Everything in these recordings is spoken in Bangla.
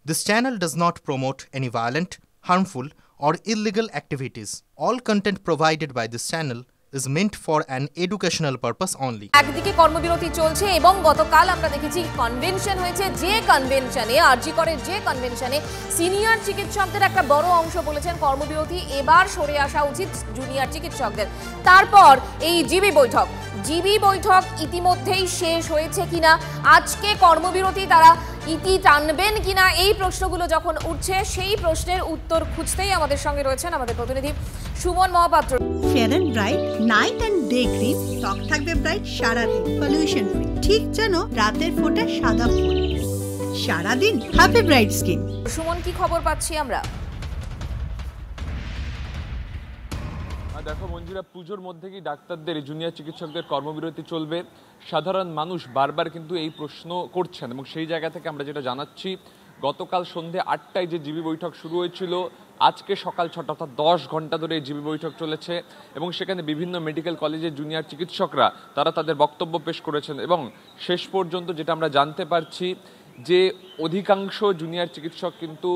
This channel does not promote any violent, harmful, or illegal activities. All content provided by this channel is meant for an educational purpose only. একদিকে কর্মবিরতি চলছে এবং গতকাল আমরা দেখেছি কনভেনশন হয়েছে, যে কনভেনশনে আরজি করের যে কনভেনশনে সিনিয়র চিকিৎসকদের একটা বড় অংশ বলেছেন কর্মবিরতি এবার সরে আসা উচিত জুনিয়র চিকিৎসকদের। তারপর এই জিবি বৈঠক ইতিমধ্যেই শেষ হয়েছে কিনা, আজকে কর্মবিরতি তারা ইতি টানবেন কিনা, এই প্রশ্নগুলো যখন উঠছে সেই প্রশ্নের উত্তর খুঁজতেই আমাদের সঙ্গে রয়েছেন আমাদের প্রতিনিধি Suman Mohapatra. Fair and bright night and day cream, ত্বক থাকবে ব্রাইট সারাদিন, পলিউশন ফ্রি, ঠিক যেন রাতের ফোঁটা সাদা ফুল। সারাদিন হ্যাপি ব্রাইট স্কিন। সুমন, কি খবর পাচ্ছি আমরা? দেখো মঞ্জুরা, পুজোর মধ্যে কি ডাক্তারদের জুনিয়র চিকিৎসকদের কর্মবিরতি চলবে? সাধারণ মানুষ বারবার কিন্তু এই প্রশ্ন করছেন এবং সেই জায়গা থেকে আমরা যেটা জানাচ্ছি, গতকাল সন্ধে 8টায় যে জিবি বৈঠক শুরু হয়েছিল, আজকে সকাল 6টা অর্থাৎ 10 ঘন্টা ধরে এই জিবি বৈঠক চলেছে এবং সেখানে বিভিন্ন মেডিকেল কলেজের জুনিয়র চিকিৎসকরা তারা তাদের বক্তব্য পেশ করেছেন এবং শেষ পর্যন্ত যেটা আমরা জানতে পারছি যে অধিকাংশ জুনিয়র চিকিৎসক কিন্তু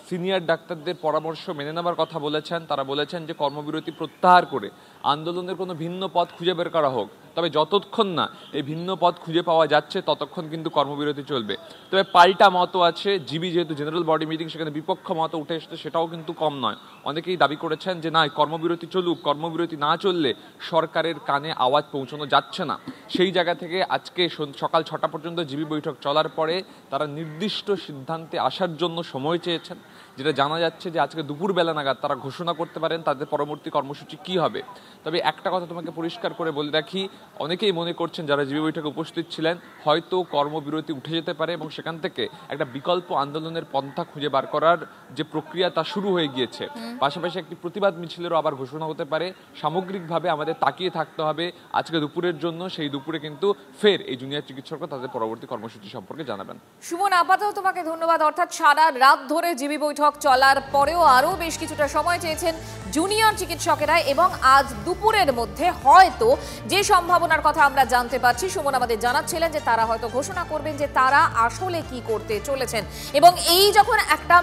সিনিয়র ডাক্তারদের পরামর্শ মেনে নেবার কথা বলেছেন। তারা বলেছেন যে কর্মবিরতি প্রত্যাহার করে আন্দোলনের কোনো ভিন্ন পথ খুঁজে বের করা হোক, তবে যতক্ষণ না এই ভিন্ন পথ খুঁজে পাওয়া যাচ্ছে ততক্ষণ কিন্তু কর্মবিরতি চলবে। তবে পাল্টা মতও আছে, জিবি যেহেতু জেনারেল বডি মিটিং, সেখানে বিপক্ষ মত উঠে এসেছে, সেটাও কিন্তু কম নয়। অনেকেই দাবি করেছেন যে না, কর্মবিরতি চলুক, কর্মবিরতি না চললে সরকারের কানে আওয়াজ পৌঁছানো যাচ্ছে না। সেই জায়গা থেকে আজকে সকাল 6টা পর্যন্ত জিবি বৈঠক চলার পরে তারা নির্দিষ্ট সিদ্ধান্তে আসার জন্য সময় চেয়েছেন, যেটা জানা যাচ্ছে যে আজকে দুপুরবেলা নাগাদ তারা ঘোষণা করতে পারেন তাদের পরবর্তী কর্মসূচি কি হবে। তবে একটা কথা তোমাকে পরিষ্কার করে বলে রাখি, অনেকেই মনে করছেন যারা জিবি বৈঠকে উপস্থিত ছিলেন হয়তো কর্মবিরতি উঠে যেতে পারে এবং সেখান থেকে একটা বিকল্প আন্দোলনের পন্থা খুঁজে বার করার যে প্রক্রিয়া তা শুরু হয়ে গিয়েছে। পাশাপাশি একটি প্রতিবাদ মিছিলেরও আবার ঘোষণা হতে পারে। সামগ্রিকভাবে আমাদের তাকিয়ে থাকতে হবে আজকে দুপুরের জন্য, সেই দুপুরে কিন্তু ফের এই জুনিয়র চিকিৎসকরা তাদের পরবর্তী কর্মসূচি সম্পর্কে জানাবেন। সুমন, আপাতত তোমাকে ধন্যবাদ। অর্থাৎ সারা রাত ধরে জিবি বৈঠক চলার পরেও আরও বেশ কিছুটা সময় চেয়েছেন জুনিয়র চিকিৎসকেরা এবং আজ দুপুরের মধ্যে হয়তো যে সম্ভাবনার কথা আমরা জানতে পারছি, সুমন আমাদের জানাচ্ছিলেন যে তারা হয়তো ঘোষণা করবেন যে তারা আসলে কি করতে চলেছেন এবং এই যখন একটা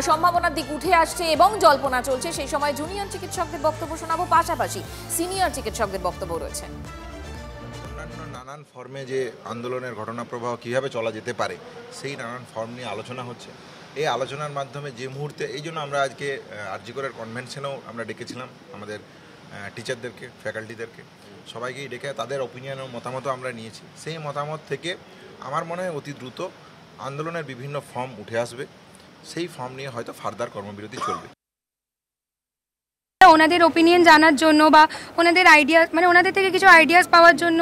সম্ভাবনার দিক উঠে আসছে এবং জল্পনা চলছে, সেই সময় জুনিয়র চিকিৎসকদের বক্তব্য শোনাবো, পাশাপাশি সিনিয়র চিকিৎসকদের বক্তব্য রয়েছে। নানান ফর্মে যে আন্দোলনের ঘটনা প্রবাহ কীভাবে চলা যেতে পারে সেই নানান ফর্ম নিয়ে আলোচনা হচ্ছে। এই আলোচনার মাধ্যমে যে মুহূর্তে, এই জন্য আমরা আজকে আরজি করের কনভেনশনেও আমরা ডেকেছিলাম আমাদের টিচারদেরকে, ফ্যাকাল্টিদেরকে, সবাইকেই ডেকে তাদের ওপিনিয়ন ও মতামতও আমরা নিয়েছি। সেই মতামত থেকে আমার মনে হয় অতি দ্রুত আন্দোলনের বিভিন্ন ফর্ম উঠে আসবে, সেই ফর্ম নিয়ে হয়তো ফার্দার কর্মবিরতি চলবে। ওনাদের ওপিনিয়ন জানার জন্য বা ওনাদের আইডিয়া, মানে ওনাদের থেকে কিছু আইডিয়াস পাওয়ার জন্য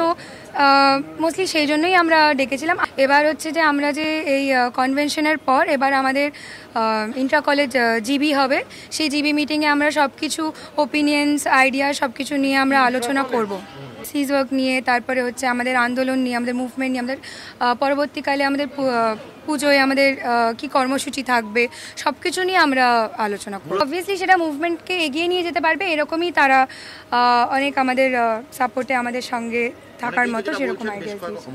মোস্টলি সেই জন্যই আমরা ডেকেছিলাম। এবার হচ্ছে যে আমরা যে এই কনভেনশনের পর এবার আমাদের ইন্ট্রা কলেজ জিবি হবে, সেই জিবি মিটিংয়ে আমরা সব কিছু ওপিনিয়ন্স, আইডিয়া সব কিছু নিয়ে আমরা আলোচনা করব। সিজ ওয়ার্ক নিয়ে, তারপরে হচ্ছে আমাদের আন্দোলন নিয়ে, আমাদের মুভমেন্ট নিয়ে, আমাদের পরবর্তীকালে আমাদের পুজোয় আমাদের কি কর্মসূচি থাকবে, সব কিছু নিয়ে আমরা আলোচনা করব। অবভিয়াসলি সেটা মুভমেন্টকে এগিয়ে নিয়ে যেতে পারবে, এরকমই তারা অনেক আমাদের সাপোর্টে আমাদের সঙ্গে থাকার মতো সেরকম আইডিয়া দিয়েছে।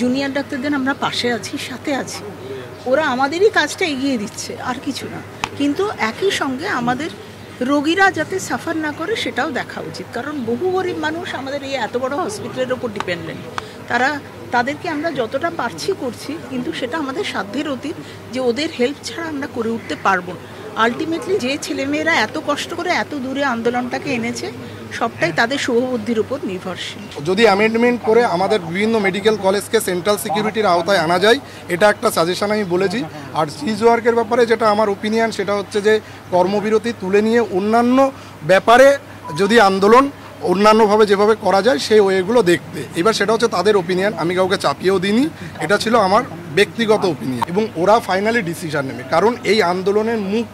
জুনিয়র ডাক্তারদের আমরা পাশে আছি, সাথে আছি, ওরা আমাদেরই কাজটা এগিয়ে দিচ্ছে, আর কিছু না। কিন্তু একই সঙ্গে আমাদের রোগীরা যাতে সাফার না করে সেটাও দেখা উচিত, কারণ বহু গরিব মানুষ আমাদের এই এত বড় হসপিটালের ওপর ডিপেন্ডেন্ট। তাদেরকে আমরা যতটা পারছি করছি, কিন্তু সেটা আমাদের সাধ্যের অতীত যে ওদের হেল্প ছাড়া আমরা করে উঠতে পারবো না। আলটিমেটলি যে ছেলেমেয়েরা এত কষ্ট করে এত দূরে আন্দোলনটাকে এনেছে, সবটাই তাদের শুভবুদ্ধির উপর নির্ভরশীল। যদি অ্যামেন্ডমেন্ট করে আমাদের বিভিন্ন মেডিকেল কলেজকে সেন্ট্রাল সিকিউরিটির আওতায় আনা যায়, এটা একটা সাজেশন আমি বলেছি। আর সিজ ওয়ার্কের ব্যাপারে যেটা আমার ওপিনিয়ন, সেটা হচ্ছে যে কর্মবিরতি তুলে নিয়ে অন্যান্য ব্যাপারে যদি আন্দোলন অন্যান্যভাবে যেভাবে করা যায় সেই ওয়েগুলো দেখতে। এবার সেটা হচ্ছে তাদের ওপিনিয়ন, আমি কাউকে চাপিয়েও দিইনি, এটা ছিল আমার ব্যক্তিগত ওপিনিয়ন এবং ওরা ফাইনালি ডিসিশন নেবে, কারণ এই আন্দোলনের মুখ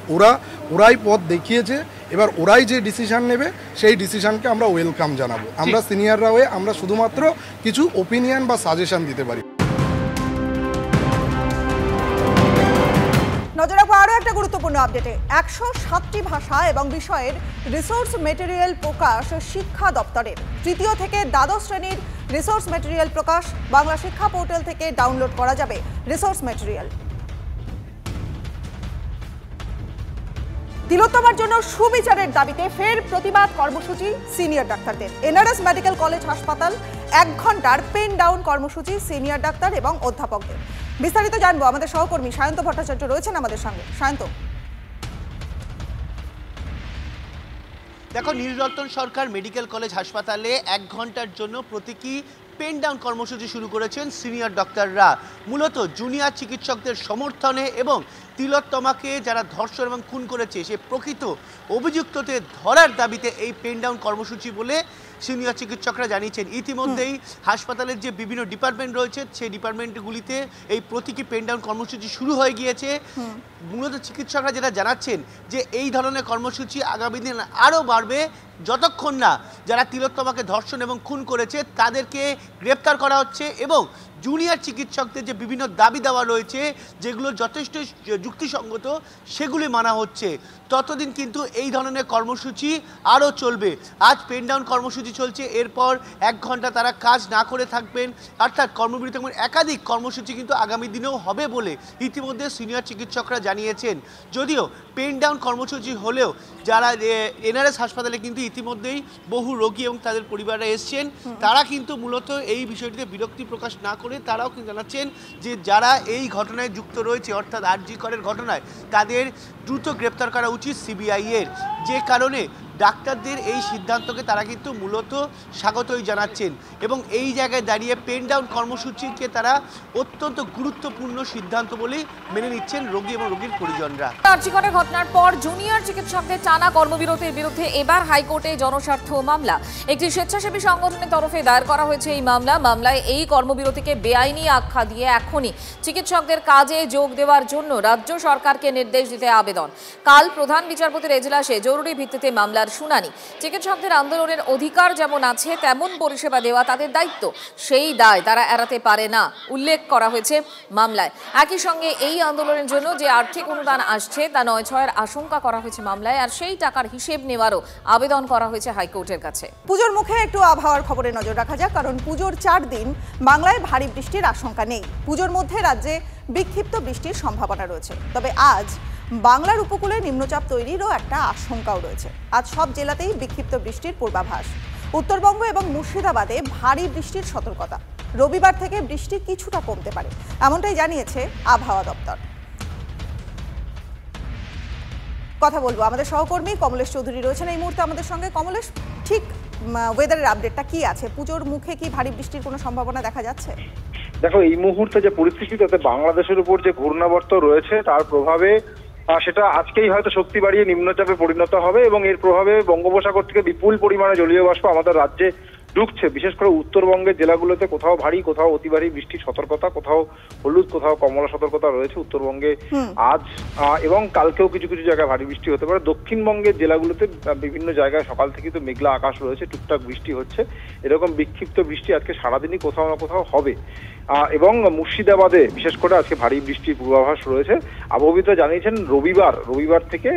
ওরাই পথ দেখিয়েছে। এবার ওরাই যে ডিসিশন নেবে সেই ডিসিশনকে আমরা ওয়েলকাম জানাবো। আমরা সিনিয়ররা হয়ে আমরা শুধুমাত্র কিছু ওপিনিয়ন বা সাজেশন দিতে পারি। নজর রাখবো আরও একটা গুরুত্বপূর্ণ আপডেটে 107টি ভাষা এবং বিষয়ের রিসোর্স মেটেরিয়াল প্রকাশ শিক্ষা দপ্তরের। তৃতীয় থেকে দ্বাদশ শ্রেণীর রিসোর্স মেটেরিয়াল প্রকাশ। বাংলা শিক্ষা পোর্টাল থেকে ডাউনলোড করা যাবে রিসোর্স মেটেরিয়াল। তিলোত্তমার জন্য সুবিচারের দাবিতে ফের প্রতিবাদ কর্মসূচি সিনিয়র ডাক্তারদের। এনআরএস মেডিকেল কলেজ হাসপাতাল 1 ঘন্টার পেন ডাউন কর্মসূচি সিনিয়র ডাক্তার এবং অধ্যাপকদের। বিস্তারিত জানবো, আমাদের সহকর্মী সায়ন্ত ভট্টাচার্য রয়েছেন আমাদের সঙ্গে। সায়ন্ত, দেখো, নীলরতন সরকার মেডিকেল কলেজ হাসপাতালে 1 ঘন্টার জন্য প্রতীকী পেন ডাউন কর্মসূচি শুরু করেছেন সিনিয়র ডক্টররা, মূলত জুনিয়র চিকিৎসকদের সমর্থনে এবং তিলোত্তমাকে যারা ধর্ষণ এবং খুন করেছে সে প্রকৃত অভিযুক্তদের ধরার দাবিতে এই পেন ডাউন কর্মসূচি বলে সিনিয়র চিকিৎসকরা জানিয়েছেন। ইতিমধ্যেই হাসপাতালের যে বিভিন্ন ডিপার্টমেন্ট রয়েছে সেই ডিপার্টমেন্টগুলিতে এই প্রতীকী পেন ডাউন কর্মসূচি শুরু হয়ে গিয়েছে। মূলত চিকিৎসকরা যেটা জানাচ্ছেন যে এই ধরনের কর্মসূচি আগামী দিন আরও বাড়বে যতক্ষণ না যারা তিলোত্তমাকে ধর্ষণ এবং খুন করেছে তাদেরকে গ্রেপ্তার করা হচ্ছে এবং জুনিয়র চিকিৎসকদের যে বিভিন্ন দাবি দেওয়া রয়েছে যেগুলো যথেষ্ট যুক্তিসঙ্গত সেগুলি মানা হচ্ছে। ততদিন কিন্তু এই ধরনের কর্মসূচি আরও চলবে। আজ পেন ডাউন কর্মসূচি চলছে, এরপর 1 ঘন্টা তারা কাজ না করে থাকবেন, অর্থাৎ কর্মবিরতি এবং একাধিক কর্মসূচি কিন্তু আগামী দিনেও হবে বলে ইতিমধ্যে সিনিয়র চিকিৎসকরা জানিয়েছেন। যদিও পেন ডাউন কর্মসূচি হলেও যারা এনআরএস হাসপাতালে কিন্তু ইতিমধ্যেই বহু রোগী এবং তাদের পরিবাররা এসছেন, তারা কিন্তু মূলত এই বিষয়টিতে বিরক্তি প্রকাশ না করে তারাও কিন্তু জানাচ্ছেন যে যারা এই ঘটনায় যুক্ত রয়েছে অর্থাৎ আরজি করের ঘটনায় তাদের দ্রুত গ্রেপ্তার করা উচিত সিবিআই এর। যে কারণে ডাক্তারদের এই সিদ্ধান্তকে তারা কিন্তু মূলত স্বাগতই জানাচ্ছেন এবং এই জায়গায় দাঁড়িয়ে পেন ডাউন কর্মসূচিকে তারা অত্যন্ত গুরুত্বপূর্ণ সিদ্ধান্ত বলেই মেনে নিচ্ছেন রোগী এবং রোগীর পরিজনরা। আরজি করের ঘটনার পর জুনিয়র চিকিৎসকদের টানা কর্মবিরতির বিরুদ্ধে এবার হাইকোর্টে জনস্বার্থ মামলা। একটি স্বেচ্ছাসেবী সংগঠনের তরফে দায়ের করা হয়েছে এই মামলায় এই কর্মবিরতিকে বেআইনি আখ্যা দিয়ে এখনই চিকিৎসকদের কাজে যোগ দেওয়ার জন্য রাজ্য সরকারকে নির্দেশ দিতে আবেদন। কাল প্রধান বিচারপতির এজলাসে জরুরি ভিত্তিতে মামলার শুনানি। চিকিৎসকদের আন্দোলনের অধিকার যেমন আছে তেমন পরিষেবা দেওয়া তাদের দায়িত্ব, সেই দায় তারা এড়াতে পারে না উল্লেখ করা হয়েছে মামলায়। একই সঙ্গে এই আন্দোলনের জন্য যে আর্থিক অনুদান আসছে তা 9/6 আশঙ্কা করা হয়েছে মামলায়, আর সেই টাকার হিসেব নেওয়ারও আবেদন করা হয়েছে হাইকোর্টের কাছে। পুজোর মুখে একটু আবহাওয়ার খবরে নজর রাখা যাক, কারণ পুজোর 4 দিন বাংলায় ভারী বৃষ্টির আশঙ্কা নেই। পুজোর মধ্যে রাজ্যে বিক্ষিপ্ত বৃষ্টির সম্ভাবনা রয়েছে, তবে আজ বাংলার উপকূলে নিম্নচাপ তৈরিরও একটা আশঙ্কাও রয়েছে। আজ সব জেলাতেই বিক্ষিপ্ত বৃষ্টির পূর্বাভাস। উত্তরবঙ্গ এবং মুর্শিদাবাদে ভারী বৃষ্টির সতর্কতা। রবিবার থেকে বৃষ্টি কিছুটা কমতে পারে, এমনটাই জানিয়েছে আবহাওয়া দপ্তর। কথা বলবো, আমাদের সহকর্মী কমলেশ চৌধুরী রয়েছেন এই মুহূর্তে আমাদের সঙ্গে। কমলেশ, ঠিক ওয়েদারের আপডেটটা কি আছে? পুজোর মুখে কি ভারী বৃষ্টির কোনো সম্ভাবনা দেখা যাচ্ছে? দেখো, এই মুহূর্তে যে পরিস্থিতি তাতে বাংলাদেশের উপর যে ঘূর্ণাবর্ত রয়েছে তার প্রভাবে সেটা আজকেই হয়তো শক্তি বাড়িয়ে নিম্নচাপে পরিণত হবে এবং এর প্রভাবে বঙ্গোপসাগর থেকে বিপুল পরিমাণে জলীয় বাষ্প আমাদের রাজ্যে ঢুকছে। বিশেষ করে উত্তরবঙ্গের জেলাগুলোতে কোথাও ভারী, কোথাও অতি ভারী বৃষ্টির সতর্কতা, কোথাও হলুদ, কোথাও কমলা সতর্কতা রয়েছে। উত্তরবঙ্গে আজ এবং কালকেও কিছু কিছু জায়গায় ভারী বৃষ্টি হতে পারে। দক্ষিণবঙ্গের জেলাগুলোতে বিভিন্ন জায়গায় সকাল থেকে তো মেঘলা আকাশ রয়েছে, টুকটাক বৃষ্টি হচ্ছে। এরকম বিক্ষিপ্ত বৃষ্টি আজকে সারাদিনই কোথাও না কোথাও হবে এবং মুর্শিদাবাদে বিশেষ করে আজকে ভারী বৃষ্টির পূর্বাভাস রয়েছে। আবহাওয়াবিদরা জানিয়েছেন রবিবার থেকে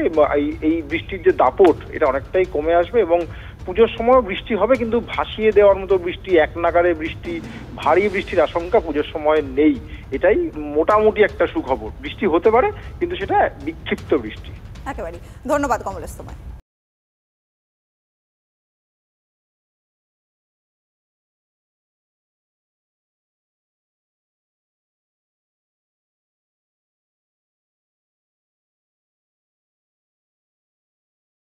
এই বৃষ্টির যে দাপট এটা অনেকটাই কমে আসবে এবং পুজোর সময় বৃষ্টি হবে, কিন্তু ভাসিয়ে দেওয়ার মতো বৃষ্টি, এক নাগারে বৃষ্টি, ভারী বৃষ্টির আশঙ্কা পুজোর সময় নেই। এটাই মোটামুটি একটা সুখবর। বৃষ্টি হতে পারে কিন্তু সেটা বিক্ষিপ্ত বৃষ্টি। একেবারে ধন্যবাদ কমলেশ তোমায়।